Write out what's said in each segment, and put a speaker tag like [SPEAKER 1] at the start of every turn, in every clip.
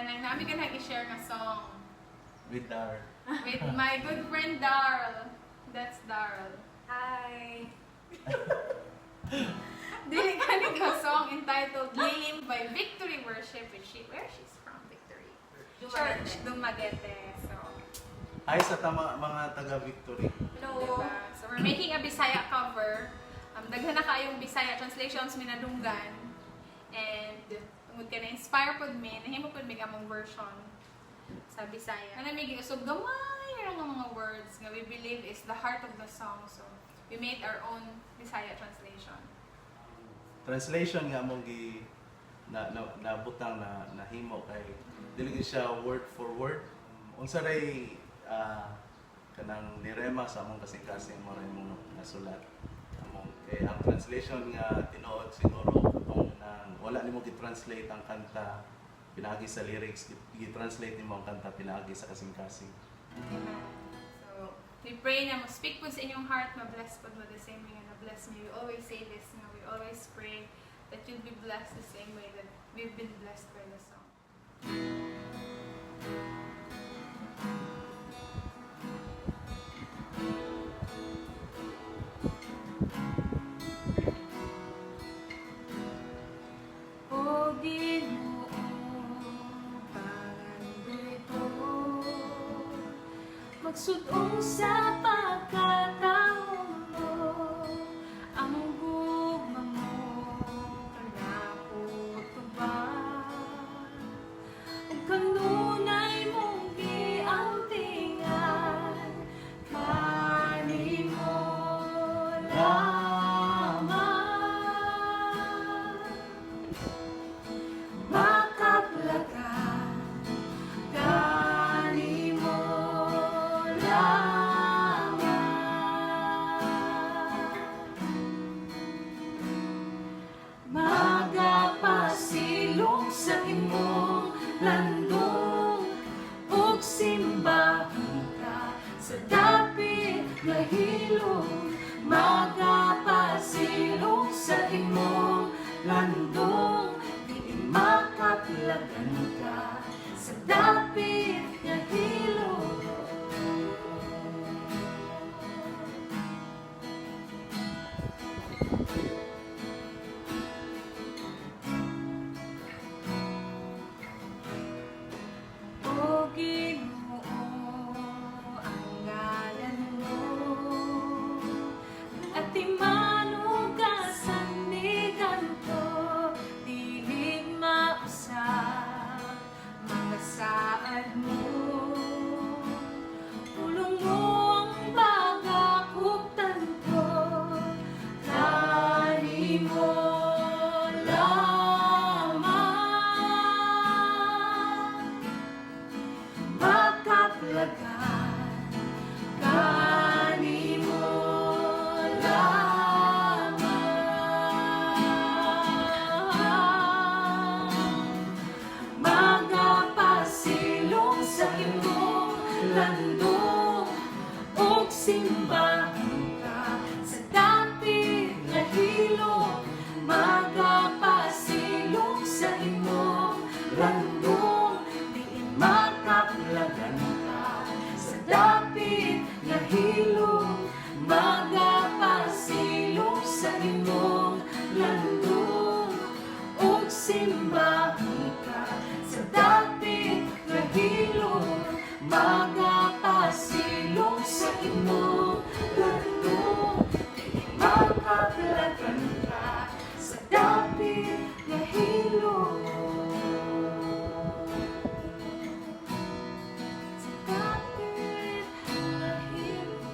[SPEAKER 1] kanang nami ka nag-share nga song
[SPEAKER 2] With Dar.
[SPEAKER 1] with my good friend Darl. That's Darl.
[SPEAKER 3] Hi!
[SPEAKER 1] Dili ka nga song entitled Lilim by Victory Worship, where she's from, Victory Church, Dumaguete. So,
[SPEAKER 2] Ay sa tama mga taga-Victory.
[SPEAKER 3] Hello!
[SPEAKER 1] diba? So we're making a Bisaya cover. Daghan na kayong Bisaya translations minadunggan. And tungod ka na-inspire pod mi, nahimo pod mi among version sa Bisaya. Ano may giusog gamay ra nga mga words nga we believe is the heart of the song. So we made our own Bisaya translation.
[SPEAKER 2] Translation nga mong nabutang na nahimo kay dili gyud siya word for word. Unsa ray kanang nirema sa among kasing-kasing mo ray mong nasulat. Among kay ang translation nga tinuod siguro kung wala nimo gi-translate ang kanta pinaagi sa lyrics, gi-translate nimo ang kanta pinaagi sa kasing-kasing.
[SPEAKER 1] So we pray na mo-speak po sa inyong heart, ma-bless po mo the same way na bless me. We always say this, we always pray that you'll be blessed the same way that we've been blessed by the song. O Ginoo, pangandoy ko, magsudong sa pagkataon mo, ang gugma mo kanako tuban, ug kanunay mong giangtingan, kanimo lamang makaplagan, kanimo lamang magapasilong sa imong landong ug simbahan ka sa dapit nga hilom, magapasilong sa imong landong di makaplagan ka sa dapit nga hilom. O Ginoo, ang ngalan mo at timanugasan ni kanto, dilig mausap mga saad mo. Pulong mo ang bagakuptan ko, kanimo lamang makaplagan, kanimo lamang magapasilong sa imong landong ug simbahan ka sa dapit nga hilom, magapasilong sa imong landong diin makaplagan ka sa dapit nga hilom, magapasilong sa imong landong ug simbahan ka sa dapit nga hilom, magapasilong sa imong landong diin makaplagan ka sa dapit nga hilom. Sa dapit nga hilom.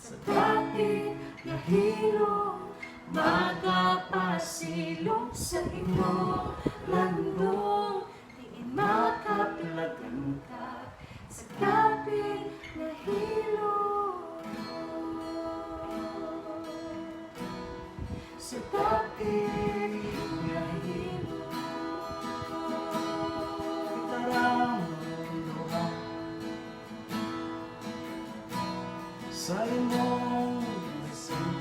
[SPEAKER 3] sa dapit na hilong, magapasilong sa imo landong, diin makaplagan ka sa dapit na hilong, sa dapit na hilong.
[SPEAKER 2] Itarang luha sa imong isip